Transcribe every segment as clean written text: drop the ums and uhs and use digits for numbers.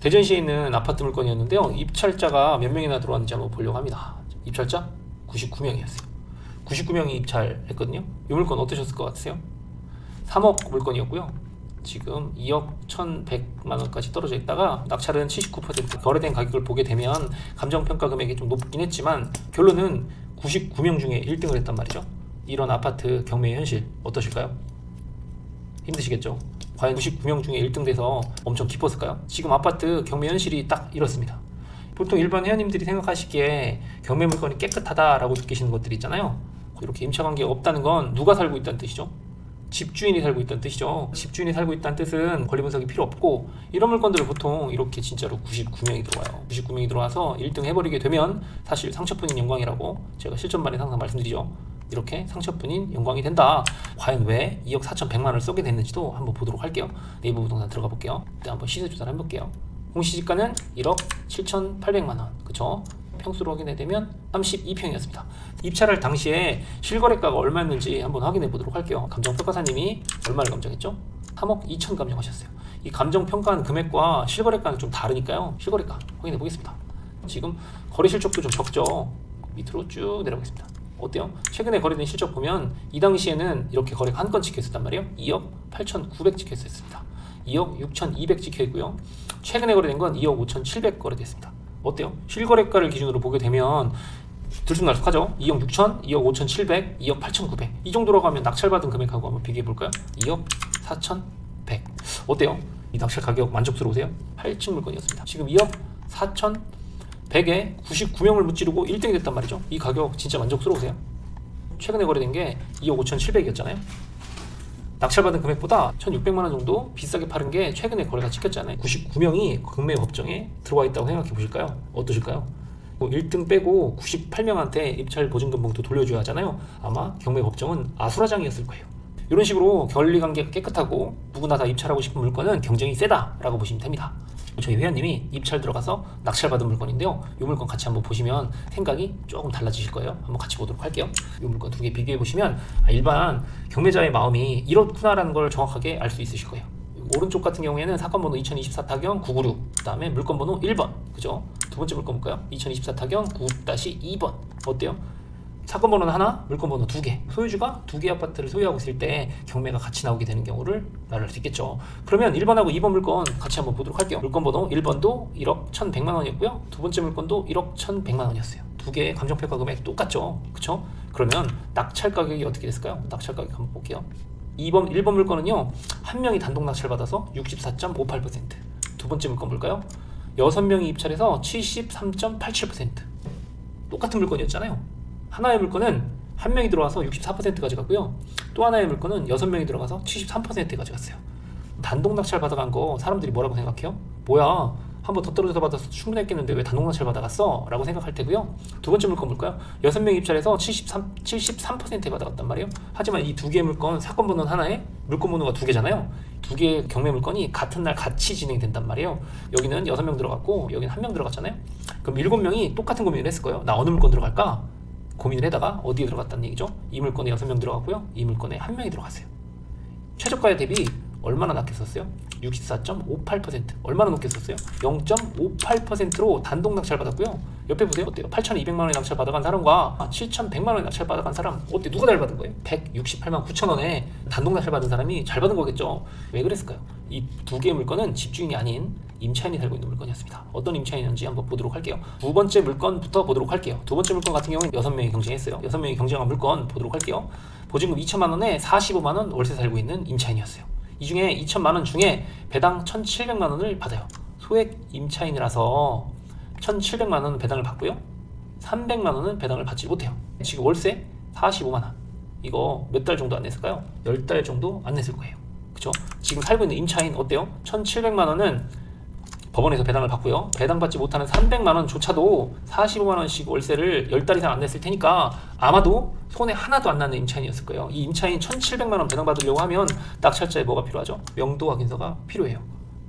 대전시에 있는 아파트 물건이었는데요. 입찰자가 몇 명이나 들어왔는지 한번 보려고 합니다. 입찰자 99명이었어요. 99명이 입찰했거든요. 이 물건 어떠셨을 것 같으세요? 3억 물건이었고요. 지금 2억 1,100만원까지 떨어져 있다가 낙찰은 79% 거래된 가격을 보게 되면 감정평가 금액이 좀 높긴 했지만 결론은 99명 중에 1등을 했단 말이죠. 이런 아파트 경매의 현실 어떠실까요? 힘드시겠죠? 과연 99명 중에 1등 돼서 엄청 기뻤을까요? 지금 아파트 경매 현실이 딱 이렇습니다. 보통 일반 회원님들이 생각하시기에 경매 물건이 깨끗하다라고 느끼시는 것들이 있잖아요. 이렇게 임차관계가 없다는 건 누가 살고 있다는 뜻이죠? 집주인이 살고 있다는 뜻이죠. 집주인이 살고 있다는 뜻은 권리 분석이 필요 없고 이런 물건들을 보통 이렇게 진짜로 99명이 들어와요. 99명이 들어와서 1등 해버리게 되면 사실 상처뿐인 영광이라고 제가 실전반에 항상 말씀드리죠. 이렇게 상처뿐인 영광이 된다. 과연 왜 2억 4,100만원을 쏘게 됐는지도 한번 보도록 할게요. 네이버 부동산 들어가 볼게요. 일단 한번 시세 조사를 해볼게요. 공시지가는 1억 7,800만원 그쵸? 평수로 확인해 되면 32평이었습니다. 입찰할 당시에 실거래가가 얼마였는지 한번 확인해 보도록 할게요. 감정평가사님이 얼마를 감정했죠? 3억 2천 감정하셨어요. 이 감정평가한 금액과 실거래가는 좀 다르니까요. 실거래가 확인해 보겠습니다. 지금 거래 실적도 좀 적죠. 밑으로 쭉 내려가겠습니다. 어때요? 최근에 거래된 실적 보면 이 당시에는 이렇게 거래가 한 건 찍혀 있었단 말이에요. 2억 8,900 찍혀 있었습니다. 2억 6,200 찍혀 있고요. 최근에 거래된 건 2억 5,700 거래됐습니다. 어때요? 실거래가를 기준으로 보게 되면 들쑥날쑥하죠? 2억 6천, 2억 5,700, 2억 8,900 이 정도로 가면 낙찰받은 금액하고 한번 비교해 볼까요? 2억 4,100 어때요? 이 낙찰 가격 만족스러우세요? 8층 물건이었습니다. 지금 2억 4,100에 99명을 무찌르고 1등이 됐단 말이죠. 이 가격 진짜 만족스러우세요? 최근에 거래된 게 2억 5,700이었잖아요. 낙찰받은 금액보다 1,600만원 정도 비싸게 파는 게 최근에 거래가 찍혔잖아요. 99명이 경매 법정에 들어와 있다고 생각해 보실까요? 어떠실까요? 1등 빼고 98명한테 입찰 보증금 봉투 돌려줘야 하잖아요. 아마 경매 법정은 아수라장이었을 거예요. 이런 식으로 권리관계가 깨끗하고 누구나 다 입찰하고 싶은 물건은 경쟁이 세다라고 보시면 됩니다. 저희 회원님이 입찰 들어가서 낙찰받은 물건인데요. 이 물건 같이 한번 보시면 생각이 조금 달라지실 거예요. 한번 같이 보도록 할게요. 이 물건 두 개 비교해 보시면 일반 경매자의 마음이 이렇구나라는 걸 정확하게 알 수 있으실 거예요. 오른쪽 같은 경우에는 사건 번호 2024 타경 996, 그 다음에 물건 번호 1번, 그죠? 두 번째 물건 볼까요? 2024 타경 9-2번. 어때요? 사건 번호는 하나, 물건 번호 두 개. 소유주가 두 개 아파트를 소유하고 있을 때 경매가 같이 나오게 되는 경우를 말할 수 있겠죠. 그러면 1번하고 2번 물건 같이 한번 보도록 할게요. 물건 번호 1번도 1억 1,100만 원이었고요. 두 번째 물건도 1억 1,100만 원이었어요. 두 개의 감정평가 금액 똑같죠. 그쵸? 그러면 낙찰 가격이 어떻게 됐을까요? 낙찰 가격 한번 볼게요. 1번 물건은요, 한 명이 단독 낙찰받아서 64.58%. 두 번째 물건 볼까요? 6명이 입찰해서 73.87%. 똑같은 물건이었잖아요. 하나의 물건은 한 명이 들어와서 64% 가져갔고요. 또 하나의 물건은 6명이 들어가서 73% 가져갔어요. 단독 낙찰 받아간 거 사람들이 뭐라고 생각해요? 뭐야, 한 번 더 떨어져서 받아서 충분했겠는데 왜 단독 낙찰 받아갔어? 라고 생각할 테고요. 두 번째 물건 볼까요? 6명 입찰해서 73% 받아갔단 말이에요. 하지만 이 두 개의 물건, 사건 번호는 하나에 물건 번호가 두 개잖아요. 두 개의 경매 물건이 같은 날 같이 진행된단 말이에요. 여기는 6명 들어갔고 여기는 1명 들어갔잖아요. 그럼 7명이 똑같은 고민을 했을 거예요. 나 어느 물건 들어갈까? 고민을 해다가 어디에 들어갔다는 얘기죠? 이 물건에 6명 들어갔고요. 이 물건에 1명이 들어갔어요. 최저가에 대비 얼마나 낮게 썼어요? 64.58%. 얼마나 높게 썼어요? 0.58%로 단독 낙찰 받았고요. 옆에 보세요. 어때요? 8,200만 원에 낙찰 받아간 사람과 7,100만 원에 낙찰 받아간 사람, 어때? 누가 잘 받은 거예요? 168만 9천 원에 단독 낙찰 받은 사람이 잘 받은 거겠죠. 왜 그랬을까요? 이 두 개의 물건은 집주인이 아닌 임차인이 살고 있는 물건이었습니다. 어떤 임차인인지 한번 보도록 할게요. 두 번째 물건부터 보도록 할게요. 두 번째 물건 같은 경우는 6명이 경쟁했어요. 6명이 경쟁한 물건 보도록 할게요. 보증금 2천만 원에 45만 원 월세 살고 있는 임차인이었어요. 이 중에 2천만 원 중에 배당 1,700만 원을 받아요. 소액 임차인이라서 1,700만 원 배당을 받고요. 300만 원은 배당을 받지 못해요. 지금 월세 45만 원. 이거 몇 달 정도 안 냈을까요? 10달 정도 안 냈을 거예요. 그쵸? 지금 살고 있는 임차인 어때요? 1,700만 원은 법원에서 배당을 받고요. 배당받지 못하는 300만 원조차도 45만 원씩 월세를 10달 이상 안 냈을 테니까 아마도 손에 하나도 안 나는 임차인이었을 거예요. 이 임차인 1,700만 원 배당받으려고 하면 낙찰자에 뭐가 필요하죠? 명도 확인서가 필요해요.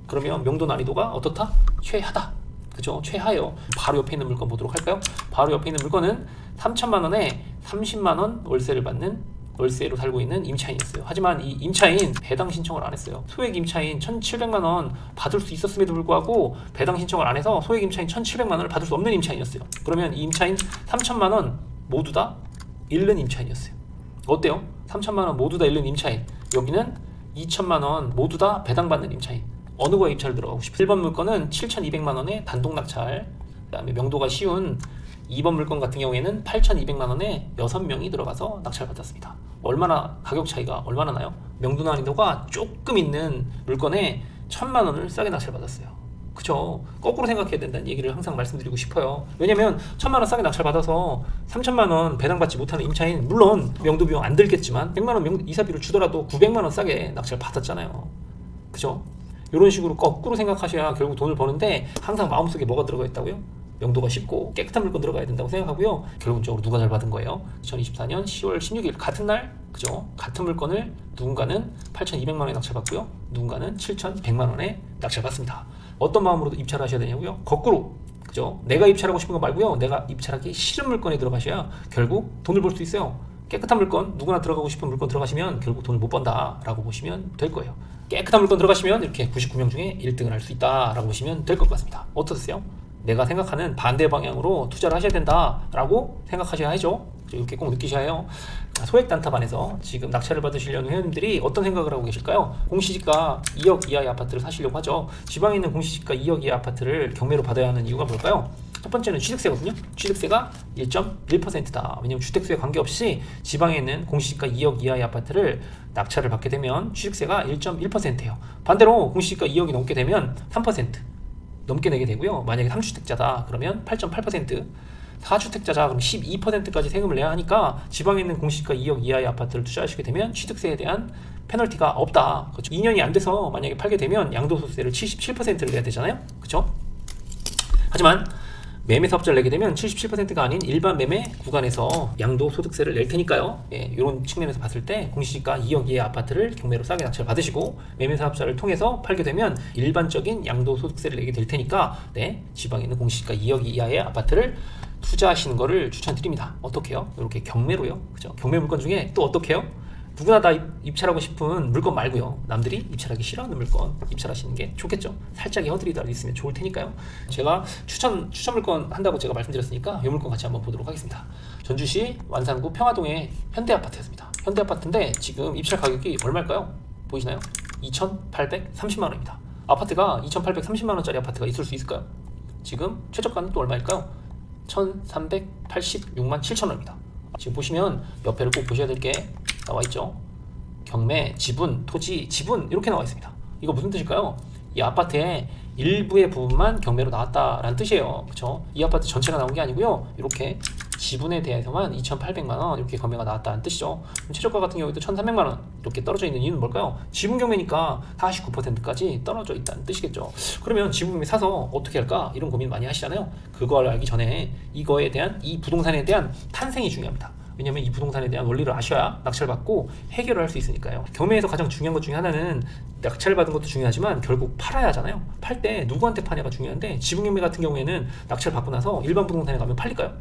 그러면 명도 난이도가 어떻다? 최하다. 그죠? 최하예요. 바로 옆에 있는 물건 보도록 할까요? 바로 옆에 있는 물건은 3천만 원에 30만 원 월세를 받는 월세로 살고 있는 임차인이었어요. 하지만 이 임차인 배당 신청을 안 했어요. 소액 임차인 1,700만 원 받을 수 있었음에도 불구하고 배당 신청을 안 해서 소액 임차인 1,700만 원을 받을 수 없는 임차인이었어요. 그러면 이 임차인 3천만 원 모두 다 잃는 임차인이었어요. 어때요? 3천만 원 모두 다 잃는 임차인. 여기는 2천만 원 모두 다 배당받는 임차인. 어느 거에 입찰을 들어가고 싶어요? 1번 물건은 7,200만 원에 단독 낙찰, 그 다음에 명도가 쉬운 2번 물건 같은 경우에는 8,200만 원에 6명이 들어가서 낙찰 받았습니다. 얼마나 가격 차이가 얼마나 나요? 명도 난이도가 조금 있는 물건에 1,000만 원을 싸게 낙찰 받았어요. 그쵸? 거꾸로 생각해야 된다는 얘기를 항상 말씀드리고 싶어요. 왜냐면 1,000만 원 싸게 낙찰 받아서 3천만 원 배당받지 못하는 임차인, 물론 명도 비용 안 들겠지만 100만 원 이사비를 주더라도 900만 원 싸게 낙찰 받았잖아요. 그죠? 이런 식으로 거꾸로 생각하셔야 결국 돈을 버는데, 항상 마음속에 뭐가 들어가 있다고요? 명도가 쉽고 깨끗한 물건 들어가야 된다고 생각하고요. 결론적으로 누가 잘 받은 거예요? 2024년 10월 16일 같은 날, 그죠? 같은 물건을 누군가는 8,200만 원에 낙찰받고요. 누군가는 7,100만 원에 낙찰받습니다. 어떤 마음으로 입찰을 하셔야 되냐고요? 거꾸로, 그죠? 내가 입찰하고 싶은 거 말고요. 내가 입찰하기 싫은 물건에 들어가셔야 결국 돈을 벌 수 있어요. 깨끗한 물건, 누구나 들어가고 싶은 물건 들어가시면 결국 돈을 못 번다라고 보시면 될 거예요. 깨끗한 물건 들어가시면 이렇게 99명 중에 1등을 할 수 있다라고 보시면 될 것 같습니다. 어떠세요? 내가 생각하는 반대 방향으로 투자를 하셔야 된다라고 생각하셔야죠. 이렇게 꼭 느끼셔야 해요. 소액 단타반에서 지금 낙찰을 받으시려는 회원님들이 어떤 생각을 하고 계실까요? 공시지가 2억 이하의 아파트를 사시려고 하죠. 지방에 있는 공시지가 2억 이하 아파트를 경매로 받아야 하는 이유가 뭘까요? 첫 번째는 취득세거든요. 취득세가 1.1%다. 왜냐하면 주택수에 관계없이 지방에 있는 공시지가 2억 이하의 아파트를 낙찰을 받게 되면 취득세가 1.1%예요. 반대로 공시지가 2억이 넘게 되면 3% 넘게 내게 되고요. 만약에 3주택자다 그러면 8.8%, 4주택자자 그럼 12%까지 세금을 내야 하니까 지방에 있는 공시지가 2억 이하의 아파트를 투자하시게 되면 취득세에 대한 페널티가 없다. 그렇죠? 2년이 안 돼서 만약에 팔게 되면 양도소득세를 77%를 내야 되잖아요. 그렇죠? 하지만 매매 사업자를 내게 되면 77%가 아닌 일반 매매 구간에서 양도소득세를 낼 테니까요. 예, 이런 측면에서 봤을 때 공시지가 2억 이하의 아파트를 경매로 싸게 낙찰 받으시고 매매 사업자를 통해서 팔게 되면 일반적인 양도소득세를 내게 될 테니까, 네, 지방에 있는 공시지가 2억 이하의 아파트를 투자하시는 것을 추천드립니다. 어떻게 해요? 이렇게 경매로요. 그죠? 경매 물건 중에 또 어떻게 해요? 누구나 다 입찰하고 싶은 물건 말고요. 남들이 입찰하기 싫어하는 물건 입찰하시는 게 좋겠죠. 살짝의 허들이라도 있으면 좋을 테니까요. 제가 추천 물건 한다고 제가 말씀드렸으니까 이 물건 같이 한번 보도록 하겠습니다. 전주시 완산구 평화동의 현대아파트였습니다. 현대아파트인데 지금 입찰 가격이 얼마일까요? 보이시나요? 2,830만 원입니다. 아파트가 2,830만 원짜리 아파트가 있을 수 있을까요? 지금 최저가는 또 얼마일까요? 1,386만 7천 원입니다. 지금 보시면 옆에를 꼭 보셔야 될 게 나와 있죠. 경매, 지분, 토지, 지분 이렇게 나와 있습니다. 이거 무슨 뜻일까요? 이 아파트의 일부의 부분만 경매로 나왔다라는 뜻이에요. 그렇죠? 이 아파트 전체가 나온 게 아니고요. 이렇게 지분에 대해서만 2,800만 원 이렇게 경매가 나왔다는 뜻이죠. 최저가 같은 경우에도 1,300만 원 이렇게 떨어져 있는 이유는 뭘까요? 지분 경매니까 49%까지 떨어져 있다는 뜻이겠죠. 그러면 지분 경매 사서 어떻게 할까? 이런 고민 많이 하시잖아요. 그걸 알기 전에 이거에 대한, 이 부동산에 대한 탄생이 중요합니다. 왜냐면 이 부동산에 대한 원리를 아셔야 낙찰받고 해결을 할 수 있으니까요. 경매에서 가장 중요한 것 중에 하나는 낙찰받은 것도 중요하지만 결국 팔아야 하잖아요. 팔 때 누구한테 파냐가 중요한데, 지분 경매 같은 경우에는 낙찰받고 나서 일반 부동산에 가면 팔릴까요?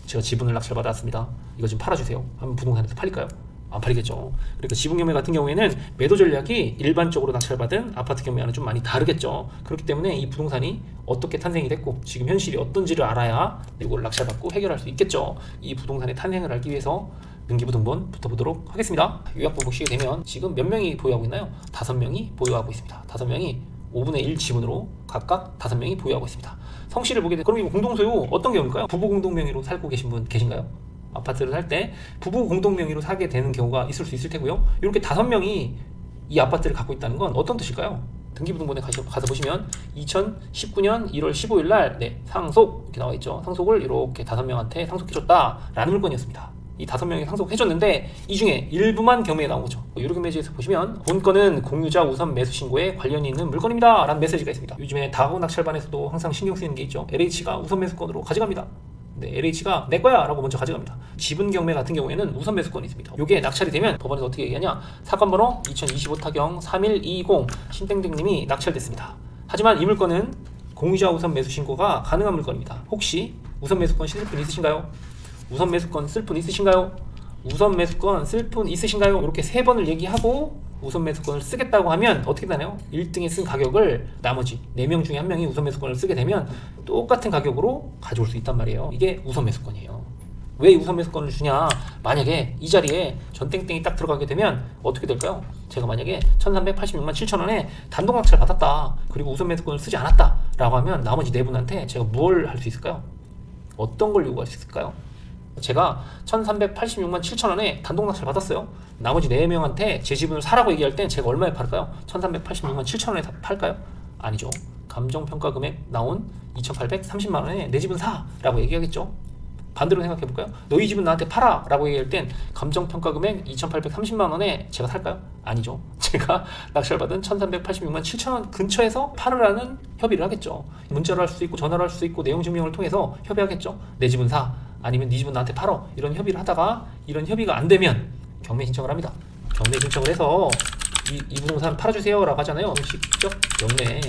제가 지분을 낙찰받았습니다. 이거 좀 팔아주세요. 하면 부동산에서 팔릴까요? 안 팔리겠죠. 그러니까 지분 경매 같은 경우에는 매도 전략이 일반적으로 낙찰받은 아파트 경매와는 좀 많이 다르겠죠. 그렇기 때문에 이 부동산이 어떻게 탄생이 됐고 지금 현실이 어떤지를 알아야 이걸 낙찰받고 해결할 수 있겠죠. 이 부동산의 탄생을 알기 위해서 등기부등본 붙어보도록 하겠습니다. 요약부 보시게 되면 지금 몇 명이 보유하고 있나요? 5명이 보유하고 있습니다. 5명이 5분의 1 지분으로 각각 5명이 보유하고 있습니다. 성씨를 보게 되면, 그럼 이거 공동소유 어떤 경우일까요? 부부 공동명의로 살고 계신 분 계신가요? 아파트를 살 때 부부 공동명의로 사게 되는 경우가 있을 수 있을 테고요. 이렇게 5명이 이 아파트를 갖고 있다는 건 어떤 뜻일까요? 등기부등본에 가서 보시면 2019년 1월 15일 날 상속 이렇게 나와 있죠. 상속을 이렇게 5명한테 상속해줬다라는 물건이었습니다. 이 5명이 상속해줬는데 이 중에 일부만 경매에 나온 거죠. 유료경 매지에서 보시면 본건은 공유자 우선 매수 신고에 관련이 있는 물건입니다 라는 메시지가 있습니다. 요즘에 다가구 낙찰반에서도 항상 신경 쓰이는 게 있죠. LH가 우선 매수권으로 가져갑니다. 네, LH가 내 거야 라고 먼저 가져갑니다. 지분 경매 같은 경우에는 우선 매수권이 있습니다. 이게 낙찰이 되면 법원에서 어떻게 얘기하냐, 사건 번호 2025 타경 31220 신땡땡님이 낙찰됐습니다. 하지만 이 물건은 공유자 우선 매수 신고가 가능한 물건입니다. 혹시 우선 매수권 실을 분 있으신가요? 우선 매수권 쓸 분 있으신가요? 우선 매수권 쓸 분 있으신가요? 이렇게 3번을 얘기하고 우선 매수권을 쓰겠다고 하면 어떻게 되나요? 1등이 쓴 가격을 나머지 4명 중에 1명이 우선 매수권을 쓰게 되면 똑같은 가격으로 가져올 수 있단 말이에요. 이게 우선 매수권이에요. 왜 우선 매수권을 주냐? 만약에 이 자리에 전땡땡이 딱 들어가게 되면 어떻게 될까요? 제가 만약에 1386만 7천원에 단독 낙찰 받았다, 그리고 우선 매수권을 쓰지 않았다 라고 하면 나머지 4분한테 제가 뭘 할 수 있을까요? 어떤 걸 요구할 수 있을까요? 제가 1386만 7천원에 단독 낙찰 받았어요. 나머지 4명한테 제 지분을 사라고 얘기할 땐 제가 얼마에 팔까요? 1386만 7천원에 팔까요? 아니죠. 감정평가 금액 나온 2830만원에 내 지분 사 라고 얘기하겠죠. 반대로 생각해볼까요? 너희 집은 나한테 팔아 라고 얘기할 땐 감정평가 금액 2830만원에 제가 살까요? 아니죠. 제가 낙찰받은 1386만 7천원 근처에서 팔으라는 협의를 하겠죠. 문자로 할 수도 있고 전화로 할 수도 있고 내용 증명을 통해서 협의하겠죠. 내 집은 사, 아니면 네 집은 나한테 팔어, 이런 협의를 하다가 이런 협의가 안 되면 경매 신청을 합니다. 경매 신청을 해서 이 부동산 팔아주세요 라고 하잖아요. 형식적 경매,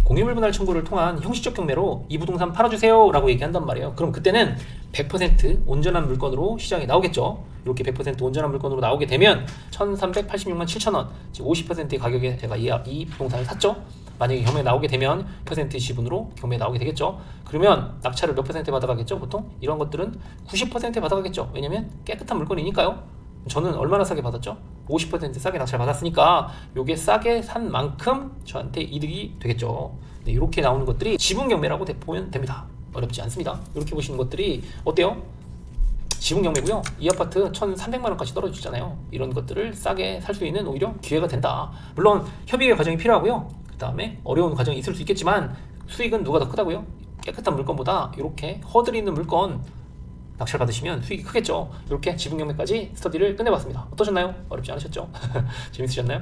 공유물 분할 청구를 통한 형식적 경매로 이 부동산 팔아주세요 라고 얘기한단 말이에요. 그럼 그때는 100% 온전한 물건으로 시장에 나오겠죠. 이렇게 100% 온전한 물건으로 나오게 되면 1386만 7천원, 즉 50%의 가격에 제가 이 부동산을 샀죠. 만약에 경매에 나오게 되면 100% 지분으로 경매에 나오게 되겠죠. 그러면 낙찰을 몇 퍼센트 받아가겠죠? 보통 이런 것들은 90% 받아가겠죠. 왜냐면 깨끗한 물건이니까요. 저는 얼마나 싸게 받았죠? 50% 싸게 낙찰 받았으니까 요게 싸게 산 만큼 저한테 이득이 되겠죠. 네, 이렇게 나오는 것들이 지분 경매라고 보면 됩니다. 어렵지 않습니다. 이렇게 보시는 것들이 어때요? 지분 경매고요. 이 아파트 1,300만원까지 떨어지잖아요. 이런 것들을 싸게 살 수 있는 오히려 기회가 된다. 물론 협의의 과정이 필요하고요. 그 다음에 어려운 과정이 있을 수 있겠지만 수익은 누가 더 크다고요? 깨끗한 물건보다 이렇게 허들 있는 물건 낙찰 받으시면 수익이 크겠죠. 이렇게 지분 경매까지 스터디를 끝내봤습니다. 어떠셨나요? 어렵지 않으셨죠? 재밌으셨나요?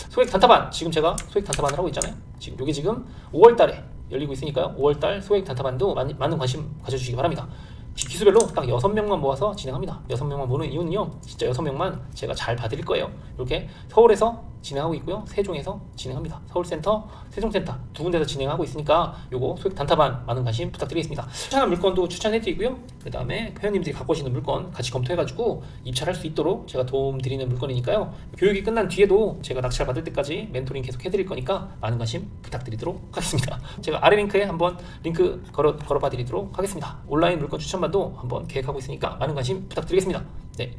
소액 단타반, 지금 제가 소액 단타반을 하고 있잖아요. 지금 이게 지금 5월달에 열리고 있으니까요. 5월달 소액 단타반도 많은 관심 가져주시기 바랍니다. 기수별로 딱 6명만 모아서 진행합니다. 6명만 모는 이유는요, 진짜 6명만 제가 잘 봐드릴 거예요. 이렇게 서울에서 진행하고 있고요, 세종에서 진행합니다. 서울센터, 세종센터 두 군데서 진행하고 있으니까 요거 소액 단타반 많은 관심 부탁드리겠습니다. 추천한 물건도 추천해드리고요, 그 다음에 회원님들이 갖고 오시는 물건 같이 검토해가지고 입찰할 수 있도록 제가 도움드리는 물건이니까요. 교육이 끝난 뒤에도 제가 낙찰 받을 때까지 멘토링 계속 해드릴 거니까 많은 관심 부탁드리도록 하겠습니다. 제가 아래 링크에 한번 링크 걸어봐 드리도록 하겠습니다. 온라인 물건 추천반도 한번 계획하고 있으니까 많은 관심 부탁드리겠습니다. 네,